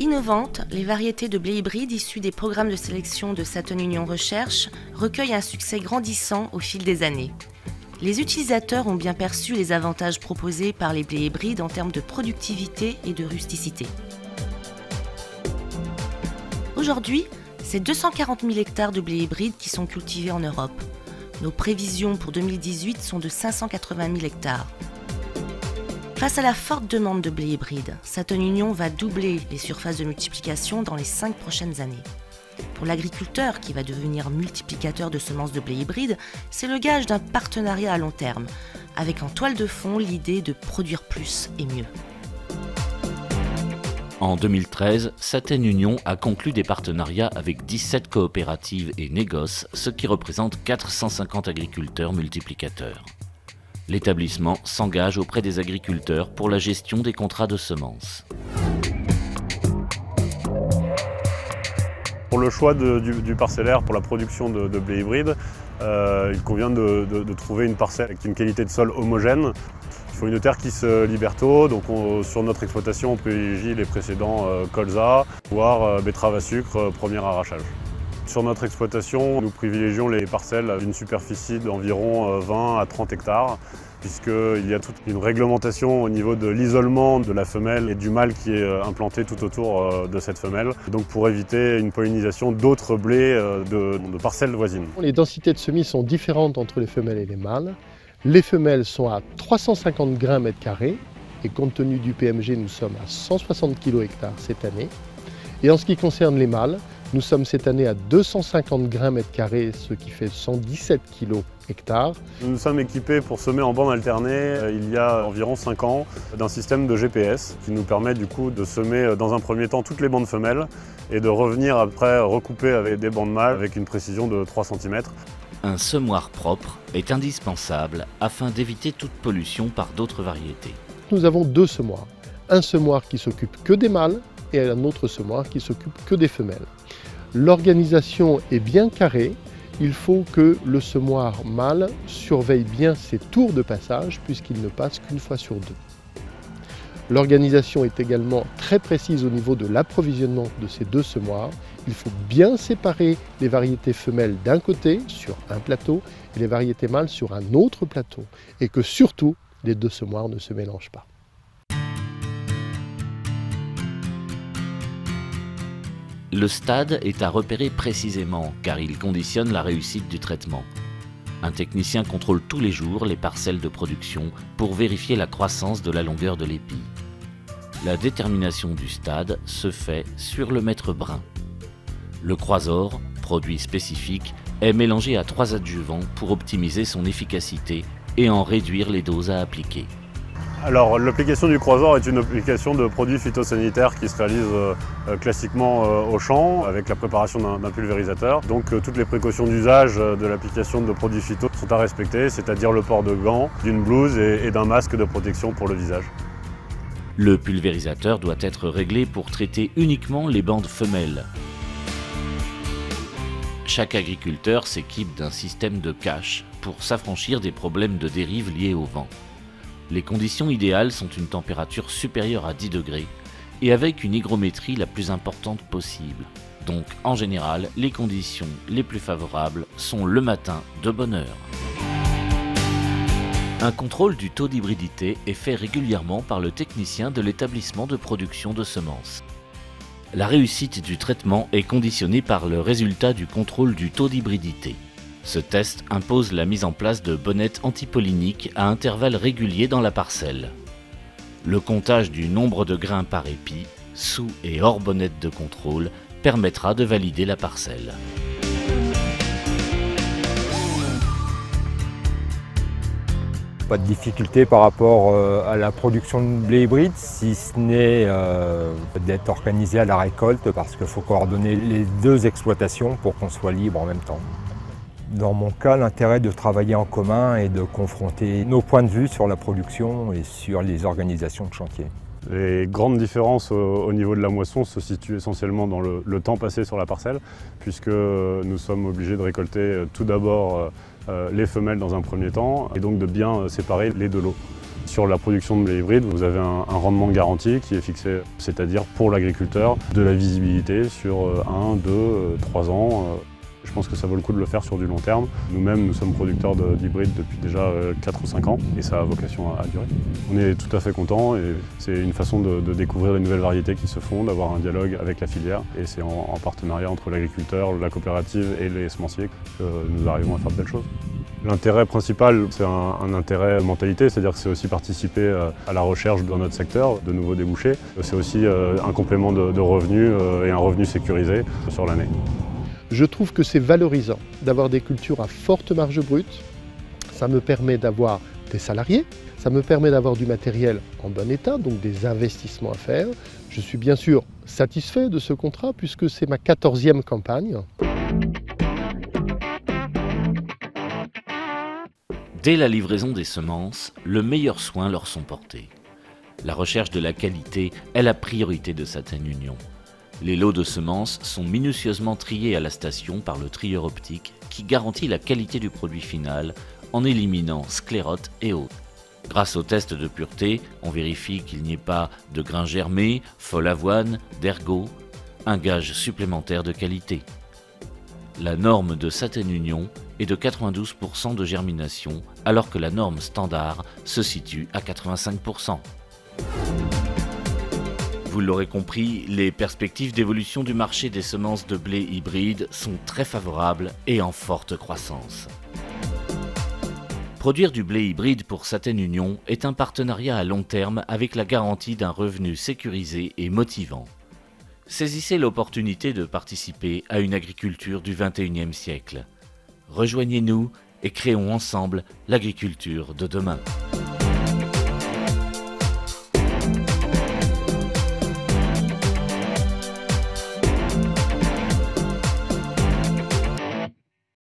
Innovantes, les variétés de blé hybride issues des programmes de sélection de Saturn Union Recherche recueillent un succès grandissant au fil des années. Les utilisateurs ont bien perçu les avantages proposés par les blés hybrides en termes de productivité et de rusticité. Aujourd'hui, c'est 240 000 hectares de blé hybride qui sont cultivés en Europe. Nos prévisions pour 2018 sont de 580 000 hectares. Face à la forte demande de blé hybride, Saturn Union va doubler les surfaces de multiplication dans les 5 prochaines années. Pour l'agriculteur qui va devenir multiplicateur de semences de blé hybride, c'est le gage d'un partenariat à long terme, avec en toile de fond l'idée de produire plus et mieux. En 2013, Saturn Union a conclu des partenariats avec 17 coopératives et négoces, ce qui représente 450 agriculteurs multiplicateurs. L'établissement s'engage auprès des agriculteurs pour la gestion des contrats de semences. Pour le choix du parcellaire pour la production de blé hybride, il convient de trouver une parcelle avec une qualité de sol homogène. Il faut une terre qui se libère tôt, donc sur notre exploitation on privilégie les précédents colza, voire betterave à sucre, premier arrachage. Sur notre exploitation, nous privilégions les parcelles d'une superficie d'environ 20 à 30 hectares, puisqu'il y a toute une réglementation au niveau de l'isolement de la femelle et du mâle qui est implanté tout autour de cette femelle, donc pour éviter une pollinisation d'autres blés de parcelles voisines. Les densités de semis sont différentes entre les femelles et les mâles. Les femelles sont à 350 grains mètre carré, et compte tenu du PMG, nous sommes à 160 kg/hectare cette année. Et en ce qui concerne les mâles, nous sommes cette année à 250 grains mètre carré, ce qui fait 117 kg/hectare. Nous sommes équipés pour semer en bande alternée il y a environ 5 ans d'un système de GPS qui nous permet du coup de semer dans un premier temps toutes les bandes femelles et de revenir après recouper avec des bandes mâles avec une précision de 3 cm. Un semoir propre est indispensable afin d'éviter toute pollution par d'autres variétés. Nous avons 2 semoirs. Un semoir qui s'occupe que des mâles et un autre semoir qui s'occupe que des femelles. L'organisation est bien carrée. Il faut que le semoir mâle surveille bien ses tours de passage puisqu'il ne passe qu'une fois sur 2. L'organisation est également très précise au niveau de l'approvisionnement de ces 2 semoirs. Il faut bien séparer les variétés femelles d'un côté sur un plateau et les variétés mâles sur un autre plateau. Et que surtout, les 2 semoirs ne se mélangent pas. Le stade est à repérer précisément car il conditionne la réussite du traitement. Un technicien contrôle tous les jours les parcelles de production pour vérifier la croissance de la longueur de l'épi. La détermination du stade se fait sur le mètre brun. Le Croisor, produit spécifique, est mélangé à 3 adjuvants pour optimiser son efficacité et en réduire les doses à appliquer. Alors l'application du Croisor est une application de produits phytosanitaires qui se réalise classiquement au champ avec la préparation d'un pulvérisateur. Donc toutes les précautions d'usage de l'application de produits phyto sont à respecter, c'est-à-dire le port de gants, d'une blouse et d'un masque de protection pour le visage. Le pulvérisateur doit être réglé pour traiter uniquement les bandes femelles. Chaque agriculteur s'équipe d'un système de cache pour s'affranchir des problèmes de dérive liés au vent. Les conditions idéales sont une température supérieure à 10 degrés et avec une hygrométrie la plus importante possible. Donc en général, les conditions les plus favorables sont le matin de bonne heure. Un contrôle du taux d'hybridité est fait régulièrement par le technicien de l'établissement de production de semences. La réussite du traitement est conditionnée par le résultat du contrôle du taux d'hybridité. Ce test impose la mise en place de bonnettes antipolliniques à intervalles réguliers dans la parcelle. Le comptage du nombre de grains par épi, sous et hors bonnette de contrôle, permettra de valider la parcelle. Pas de difficulté par rapport à la production de blé hybride, si ce n'est d'être organisé à la récolte parce qu'il faut coordonner les 2 exploitations pour qu'on soit libre en même temps. Dans mon cas, l'intérêt de travailler en commun est de confronter nos points de vue sur la production et sur les organisations de chantier. Les grandes différences au niveau de la moisson se situent essentiellement dans le temps passé sur la parcelle, puisque nous sommes obligés de récolter tout d'abord les femelles dans un premier temps, et donc de bien séparer les 2 lots. Sur la production de blé hybride, vous avez un rendement garanti qui est fixé, c'est-à-dire pour l'agriculteur, de la visibilité sur 1, 2, 3 ans. Je pense que ça vaut le coup de le faire sur du long terme. Nous-mêmes, nous sommes producteurs d'hybrides depuis déjà 4 ou 5 ans et ça a vocation à durer. On est tout à fait contents et c'est une façon de découvrir les nouvelles variétés qui se font, d'avoir un dialogue avec la filière et c'est en partenariat entre l'agriculteur, la coopérative et les semenciers que nous arrivons à faire de belles choses. L'intérêt principal, c'est un intérêt mentalité, c'est-à-dire que c'est aussi participer à la recherche dans notre secteur de nouveaux débouchés. C'est aussi un complément de revenus et un revenu sécurisé sur l'année. Je trouve que c'est valorisant d'avoir des cultures à forte marge brute. Ça me permet d'avoir des salariés, ça me permet d'avoir du matériel en bon état, donc des investissements à faire. Je suis bien sûr satisfait de ce contrat puisque c'est ma 14e campagne. Dès la livraison des semences, le meilleur soin leur sont portés. La recherche de la qualité est la priorité de Saten Union. Les lots de semences sont minutieusement triés à la station par le trieur optique qui garantit la qualité du produit final en éliminant sclérotes et autres. Grâce aux tests de pureté, on vérifie qu'il n'y ait pas de grains germés, fol avoine, d'ergot, un gage supplémentaire de qualité. La norme de Saten Union est de 92% de germination alors que la norme standard se situe à 85%. Vous l'aurez compris, les perspectives d'évolution du marché des semences de blé hybride sont très favorables et en forte croissance. Produire du blé hybride pour Saten Union est un partenariat à long terme avec la garantie d'un revenu sécurisé et motivant. Saisissez l'opportunité de participer à une agriculture du XXIe siècle. Rejoignez-nous et créons ensemble l'agriculture de demain.